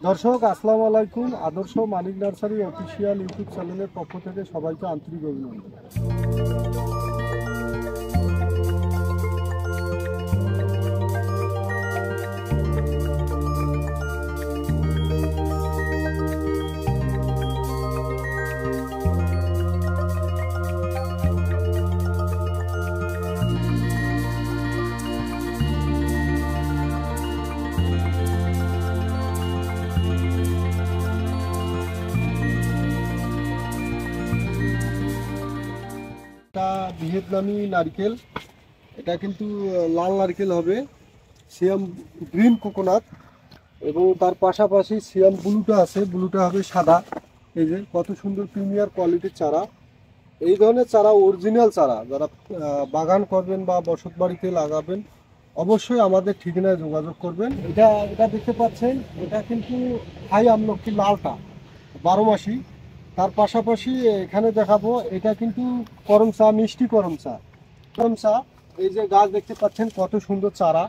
দর্শক আসসালামু আলাইকুম। আদর্শ মানিক নার্সারি অফিসিয়াল ইউটিউব চ্যানেলের পক্ষ থেকে সবাইকে আন্তরিক অভিনন্দন। এটা ভিয়েতনামি নারকেল, এটা কিন্তু লাল নারকেল হবে, সিয়াম গ্রিন কোকোনাট, এবং তার পাশাপাশি সিয়াম ব্লুটা আছে, ব্লুটা হবে সাদা। এই যে কত সুন্দর প্রিমিয়ার কোয়ালিটির চারা। এই ধরনের চারা অরিজিনাল চারা যারা বাগান করবেন বা বসত বাড়িতে লাগাবেন অবশ্যই আমাদের ঠিকানায় যোগাযোগ করবেন। এটা এটা দেখতে পাচ্ছেন, এটা কিন্তু হাই আমলকি লালটা 12 মাসি। তার পাশাপাশি এখানে দেখাবো, এটা কিন্তু করম চা, মিষ্টি করম চা। করম চা, এই যে গাছ দেখতে পাচ্ছেন কত সুন্দর চারা।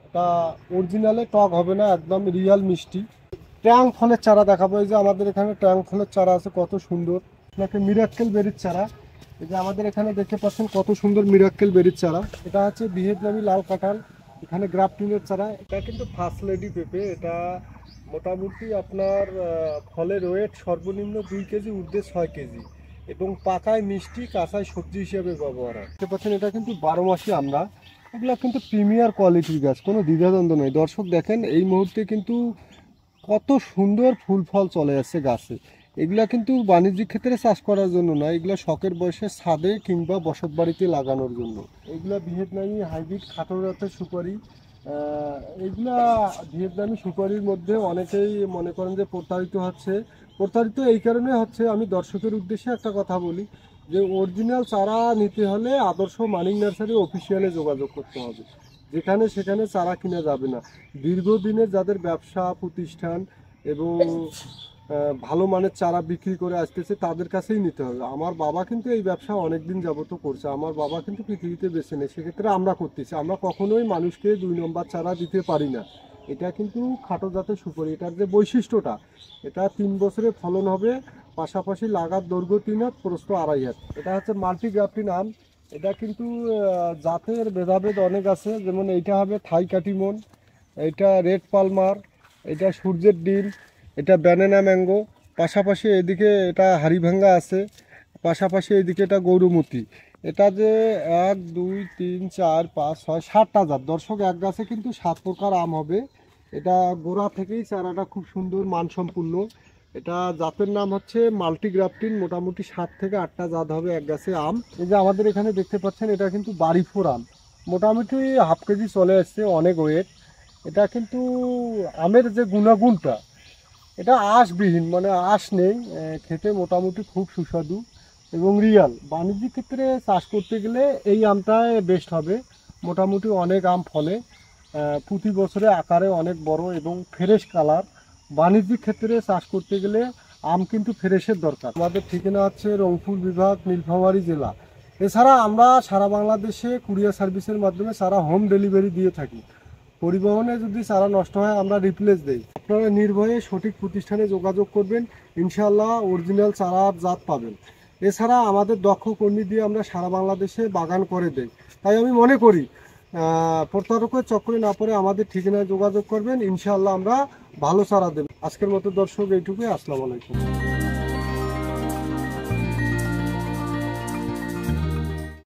এটা অরিজিনালে টক হবে না, একদম রিয়াল মিষ্টি। ট্যাং ফলের চারা দেখাবো। এই যে আমাদের এখানে ট্যাং ফলের চারা আছে কত সুন্দর। আপনাকে মিরাক্কেল বেরির চারা, এই যে আমাদের এখানে দেখতে পাচ্ছেন কত সুন্দর মিরাক্কেল বেরির চারা। এটা হচ্ছে ভিয়েতনামি লাল কাঁঠাল, এখানে গ্রাফটিনের চারা। এটা কিন্তু ফার্স্ট লেডি পেঁপে। এটা মোটামুটি আপনার ফলের ওয়েট সর্বনিম্ন 2 কেজি, ঊর্ধ্বে 6 কেজি, এবং পাকায় মিষ্টি, কাঁচায় সবজি হিসেবে ব্যবহার হয়। দেখতে পাচ্ছেন এটা কিন্তু 12 মাসি আমরা। এগুলো কিন্তু প্রিমিয়ার কোয়ালিটির গাছ, কোনো দ্বিধাদ্বন্দ্ব নেই। দর্শক দেখেন এই মুহূর্তে কিন্তু কত সুন্দর ফুল ফল চলে যাচ্ছে গাছে। এগুলা কিন্তু বাণিজ্যিক ক্ষেত্রে চাষ করার জন্য না, এগুলা শখের বয়সে ছাদে কিংবা বসত বাড়িতে লাগানোর জন্য। এগুলা ভিয়েতনামি হাইব্রিড খাটো জাতের সুপারি। এগুলা ভিয়েতনামি সুপারির মধ্যে অনেকেই মনে করেন যে প্রতারিত হচ্ছে। প্রতারিত এই কারণে হচ্ছে, আমি দর্শকের উদ্দেশ্যে একটা কথা বলি, যে অরিজিনাল চারা নিতে হলে আদর্শ মানিক নার্সারি অফিসিয়ালে যোগাযোগ করতে হবে। যেখানে সেখানে চারা কিনা যাবে না। দীর্ঘদিনের যাদের ব্যবসা প্রতিষ্ঠান এবং ভালো মানের চারা বিক্রি করে আসতেছে তাদের কাছেই নিতে হবে। আমার বাবা কিন্তু এই ব্যবসা অনেক দিন যাবত করছে, আমার বাবা কিন্তু পৃথিবীতে বেছে নেই, সেক্ষেত্রে আমরা করতেছি। আমরা কখনোই মানুষকে 2 নম্বর চারা দিতে পারি না। এটা কিন্তু খাটো জাতের সুপারি। এটার যে বৈশিষ্ট্যটা, এটা 3 বছরে ফলন হবে, পাশাপাশি লাগার দৈর্ঘ্য 3 হাত, প্রস্থ 2.5 হাত। এটা হচ্ছে মাল্টি গ্রাফটিন আম। এটা কিন্তু জাতের ভেদাভেদ অনেক আছে, যেমন এইটা হবে থাই কাটিমন, এইটা রেড পালমার, এটা সূর্যের ডিম, এটা ব্যানানা ম্যাঙ্গো। পাশাপাশি এদিকে এটা হাড়িভাঙ্গা আছে, পাশাপাশি এদিকে এটা গৌরমতি। এটা যে 1 2 3 4 5 6 7টা জাত। দর্শক এক গাছে কিন্তু 7 প্রকার আম হবে। এটা গোড়া থেকেই চারাটা খুব সুন্দর মানসম্পন্ন। এটা জাতের নাম হচ্ছে মাল্টি গ্রাফটিন। মোটামুটি 7 থেকে 8টা জাত হবে এক গাছে আম। এই যে আমাদের এখানে দেখতে পাচ্ছেন, এটা কিন্তু বাড়ি ফোর আম, মোটামুটি হাফ কেজি চলে আসছে, অনেক ওয়েট। এটা কিন্তু আমের যে গুণাগুণটা, এটা আঁশবিহীন, মানে আঁশ নেই, খেতে মোটামুটি খুব সুস্বাদু এবং রিয়াল। বাণিজ্যিক ক্ষেত্রে চাষ করতে গেলে এই আমটাই বেস্ট হবে। মোটামুটি অনেক আম ফলে, প্রতি বছরে আকারে অনেক বড় এবং ফ্রেশ কালার। বাণিজ্যিক ক্ষেত্রে চাষ করতে গেলে আম কিন্তু ফ্রেশের দরকার। আমাদের ঠিকানা হচ্ছে রংপুর বিভাগ, নীলফামারী জেলা। এছাড়া আমরা সারা বাংলাদেশে কুরিয়ার সার্ভিসের মাধ্যমে সারা হোম ডেলিভারি দিয়ে থাকি। পরিবহনে যদি চারা নষ্ট হয় আমরা রিপ্লেস দেই। আপনারা নির্ভয়ে সঠিক প্রতিষ্ঠানে যোগাযোগ করবেন, ইনশাআল্লাহ অরিজিনাল চারার জাত পাবেন। এছাড়া আমাদের দক্ষ কর্মী দিয়ে আমরা সারা বাংলাদেশে বাগান করে দেই। তাই আমি মনে করি প্রতারকের চক্রে না পড়ে আমাদের ঠিকানায় যোগাযোগ করবেন, ইনশাআল্লাহ আমরা ভালো চারা দেব। আজকের মতো দর্শক এইটুকুই। আসসালামু আলাইকুম।